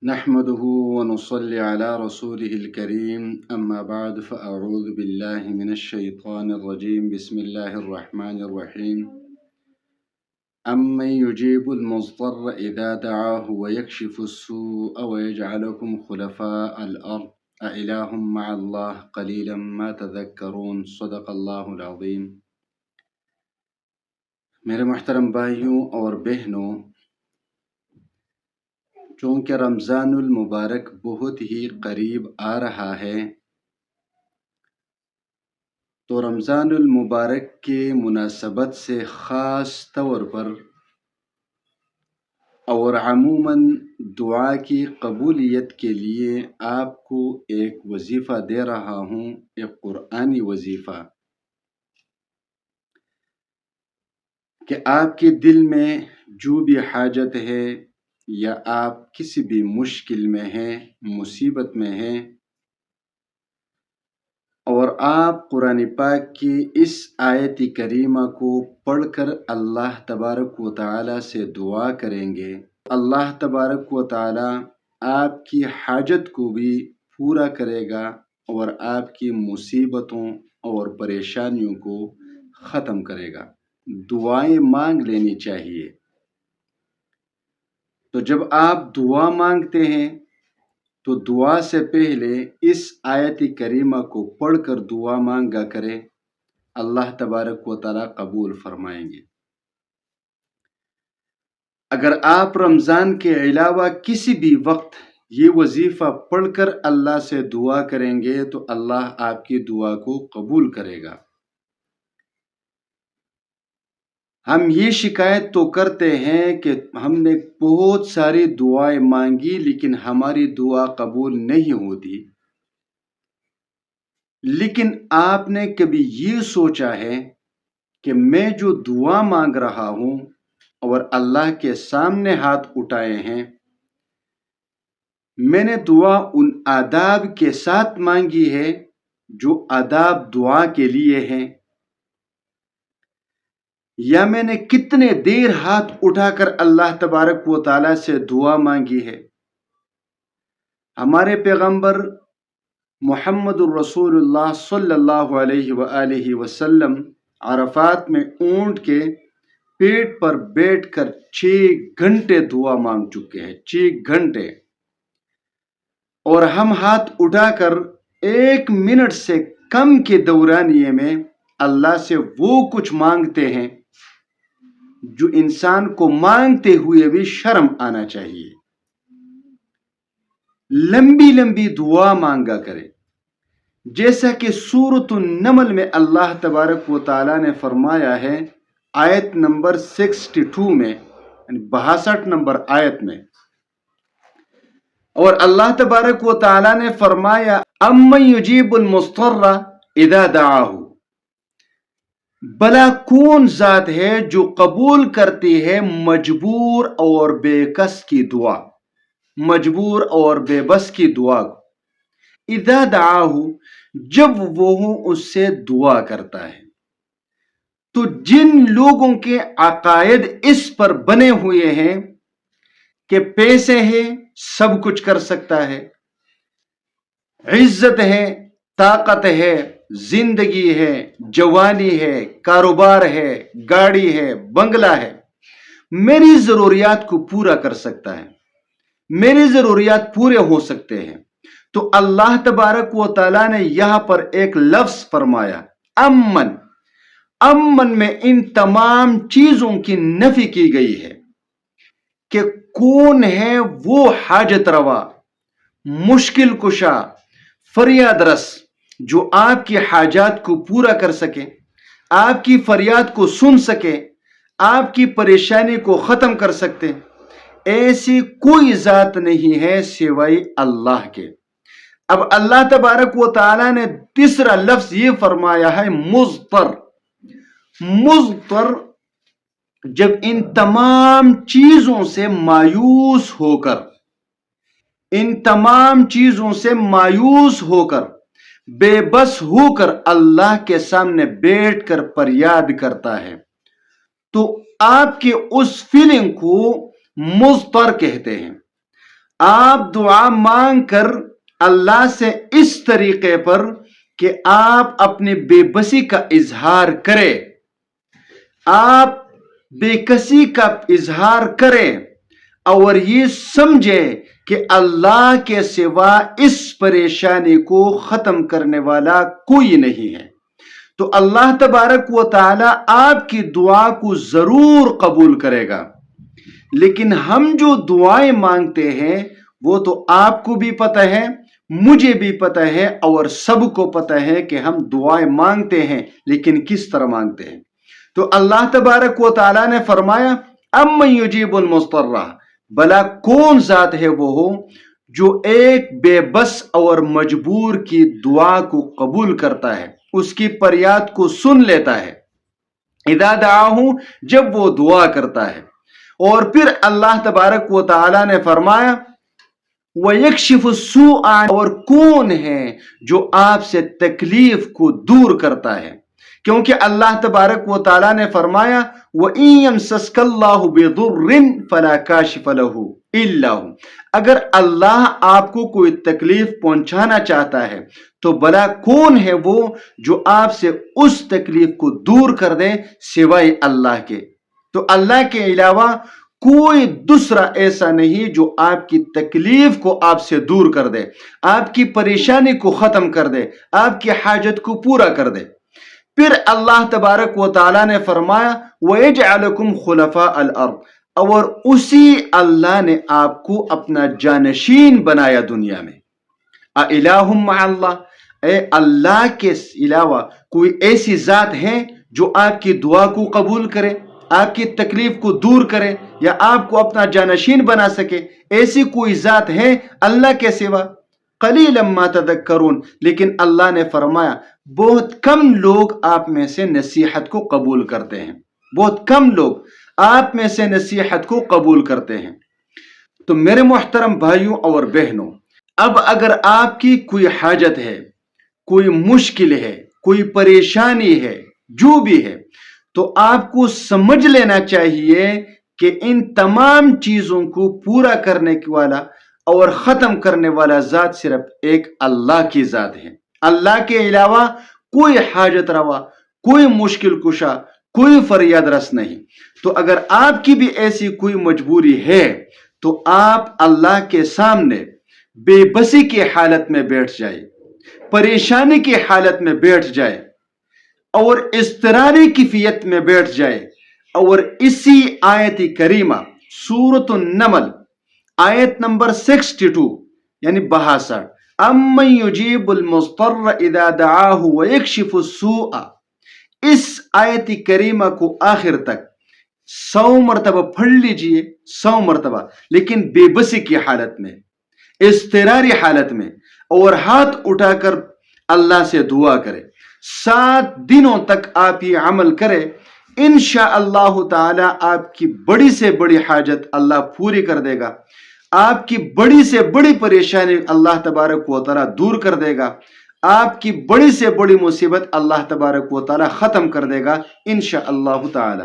نحمده ونصلي على رسوله الكريم أما بعد فأعوذ بالله من الشيطان الرجيم بسم الله الرحمن الرحيم أمن يجيب المضطر إذا دعاه ويكشف السوء ويجعلكم خلفاء الأرض أإله مع الله قليلا ما تذكرون صدق الله العظيم۔ میرے محترم بھائیوں اور بہنوں، چونکہ رمضان المبارک بہت ہی قریب آ رہا ہے تو رمضان المبارک کے مناسبت سے خاص طور پر اور عموماً دعا کی قبولیت کے لیے آپ کو ایک وظیفہ دے رہا ہوں، ایک قرآنی وظیفہ، کہ آپ کے دل میں جو بھی حاجت ہے یا آپ کسی بھی مشکل میں ہیں، مصیبت میں ہیں، اور آپ قرآن پاک کی اس آیت کریمہ کو پڑھ کر اللہ تبارک و تعالی سے دعا کریں گے، اللہ تبارک و تعالی آپ کی حاجت کو بھی پورا کرے گا اور آپ کی مصیبتوں اور پریشانیوں کو ختم کرے گا۔ دعائیں مانگ لینی چاہیے۔ تو جب آپ دعا مانگتے ہیں تو دعا سے پہلے اس آیت کریمہ کو پڑھ کر دعا مانگا کریں، اللہ تبارک و تعالی قبول فرمائیں گے۔ اگر آپ رمضان کے علاوہ کسی بھی وقت یہ وظیفہ پڑھ کر اللہ سے دعا کریں گے تو اللہ آپ کی دعا کو قبول کرے گا۔ ہم یہ شکایت تو کرتے ہیں کہ ہم نے بہت ساری دعائیں مانگی لیکن ہماری دعا قبول نہیں ہوتی، لیکن آپ نے کبھی یہ سوچا ہے کہ میں جو دعا مانگ رہا ہوں اور اللہ کے سامنے ہاتھ اٹھائے ہیں، میں نے دعا ان آداب کے ساتھ مانگی ہے جو آداب دعا کے لیے ہیں، یا میں نے کتنے دیر ہاتھ اٹھا کر اللہ تبارک و تعالی سے دعا مانگی ہے۔ ہمارے پیغمبر محمد الرسول اللہ صلی اللہ علیہ وآلہ وسلم عرفات میں اونٹ کے پیٹ پر بیٹھ کر 6 گھنٹے دعا مانگ چکے ہیں، 6 گھنٹے، اور ہم ہاتھ اٹھا کر 1 منٹ سے کم کے دورانیے میں اللہ سے وہ کچھ مانگتے ہیں جو انسان کو مانگتے ہوئے بھی شرم آنا چاہیے۔ لمبی لمبی دعا مانگا کرے، جیسا کہ سورۃ النمل میں اللہ تبارک و تعالی نے فرمایا ہے، آیت نمبر 62 میں، یعنی 62 نمبر آیت میں، اور اللہ تبارک و تعالی نے فرمایا امن یجیب المضطر اذا دعاہ، بلا کون ذات ہے جو قبول کرتی ہے مجبور اور بے کس کی دعا، مجبور اور بے بس کی دعا کو، اذا دعاہ، جب وہ اس سے دعا کرتا ہے۔ تو جن لوگوں کے عقائد اس پر بنے ہوئے ہیں کہ پیسے ہیں سب کچھ کر سکتا ہے، عزت ہے، طاقت ہے، زندگی ہے، جوانی ہے، کاروبار ہے، گاڑی ہے، بنگلہ ہے، میری ضروریات کو پورا کر سکتا ہے، میری ضروریات پورے ہو سکتے ہیں، تو اللہ تبارک و تعالیٰ نے یہاں پر ایک لفظ فرمایا امن۔ امن میں ان تمام چیزوں کی نفی کی گئی ہے کہ کون ہے وہ حاجت روا، مشکل کشا، فریاد رس، جو آپ کی حاجات کو پورا کر سکے، آپ کی فریاد کو سن سکے، آپ کی پریشانی کو ختم کر سکتے۔ ایسی کوئی ذات نہیں ہے سوائے اللہ کے۔ اب اللہ تبارک و تعالی نے تیسرا لفظ یہ فرمایا ہے مضطر۔ مضطر جب ان تمام چیزوں سے مایوس ہو کر، ان تمام چیزوں سے مایوس ہو کر، بے بس ہو کر اللہ کے سامنے بیٹھ کر فریاد کرتا ہے، تو آپ کے اس فیلنگ کو مضطر کہتے ہیں۔ آپ دعا مانگ کر اللہ سے اس طریقے پر کہ آپ اپنی بے بسی کا اظہار کریں، آپ بے کسی کا اظہار کریں اور یہ سمجھیں کہ اللہ کے سوا اس پریشانی کو ختم کرنے والا کوئی نہیں ہے، تو اللہ تبارک و تعالی آپ کی دعا کو ضرور قبول کرے گا۔ لیکن ہم جو دعائیں مانگتے ہیں وہ تو آپ کو بھی پتہ ہے، مجھے بھی پتہ ہے، اور سب کو پتہ ہے کہ ہم دعائیں مانگتے ہیں، لیکن کس طرح مانگتے ہیں۔ تو اللہ تبارک و تعالیٰ نے فرمایا امن یجیب المضطر، بلا کون ذات ہے وہ جو ایک بے بس اور مجبور کی دعا کو قبول کرتا ہے، اس کی فریاد کو سن لیتا ہے، اذا دعاہ، جب وہ دعا کرتا ہے۔ اور پھر اللہ تبارک و تعالیٰ نے فرمایا وَيَكْشِفُ السُّوءَ، اور کون ہے جو آپ سے تکلیف کو دور کرتا ہے، کیونکہ اللہ تبارک و تعالیٰ نے فرمایا وَإِن يَمْسَسْكَ اللَّهُ بِضُرٍّ فَلَا كَاشِفَ لَهُ إِلَّا هُ، اگر اللہ آپ کو کوئی تکلیف پہنچانا چاہتا ہے تو بلا کون ہے وہ جو آپ سے اس تکلیف کو دور کر دے سوائے اللہ کے۔ تو اللہ کے علاوہ کوئی دوسرا ایسا نہیں جو آپ کی تکلیف کو آپ سے دور کر دے، آپ کی پریشانی کو ختم کر دے، آپ کی حاجت کو پورا کر دے۔ پھر اللہ تبارک و تعالیٰ نے فرمایا وَيَجْعَلَكُمْ خُلَفَاءَ الْأَرْضِ، اور اسی اللہ نے آپ کو اپنا جانشین بنایا دنیا میں۔ اَإِلَٰهٌ مَّعَ اللَّهِ، اے اللہ کے علاوہ کوئی ایسی ذات ہے جو آپ کی دعا کو قبول کرے، آپ کی تکلیف کو دور کرے یا آپ کو اپنا جانشین بنا سکے؟ ایسی کوئی ذات ہے اللہ کے سوا؟ قلیلا ما تذکرون، لیکن اللہ نے فرمایا بہت کم لوگ آپ میں سے نصیحت کو قبول کرتے ہیں، بہت کم لوگ آپ میں سے نصیحت کو قبول کرتے ہیں۔ تو میرے محترم بھائیوں اور بہنوں، اب اگر آپ کی کوئی حاجت ہے، کوئی مشکل ہے، کوئی پریشانی ہے، جو بھی ہے، تو آپ کو سمجھ لینا چاہیے کہ ان تمام چیزوں کو پورا کرنے والا اور ختم کرنے والا ذات صرف ایک اللہ کی ذات ہے۔ اللہ کے علاوہ کوئی حاجت روا، کوئی مشکل کشا، کوئی فریاد رس نہیں۔ تو اگر آپ کی بھی ایسی کوئی مجبوری ہے تو آپ اللہ کے سامنے بے بسی کی حالت میں بیٹھ جائے، پریشانی کی حالت میں بیٹھ جائے اور اضطراری کیفیت میں بیٹھ جائے، اور اسی آیت کریمہ سورۃ النمل آیت نمبر 62 یعنی 62، امن یجیب المضطر اذا دعاہ ویکشف السوء، اس آیت کریمہ کو آخر تک 100 مرتبہ پڑھ لیجئے، 100 مرتبہ، لیکن بے بسی کی حالت میں، اضطراری حالت میں، اور ہاتھ اٹھا کر اللہ سے دعا کرے۔ 7 دنوں تک آپ یہ عمل کرے، انشاءاللہ تعالی آپ کی بڑی سے بڑی حاجت اللہ پوری کر دے گا، آپ کی بڑی سے بڑی پریشانی اللہ تبارک و تعالی دور کر دے گا، آپ کی بڑی سے بڑی مصیبت اللہ تبارک و تعالی ختم کر دے گا انشاءاللہ تعالی۔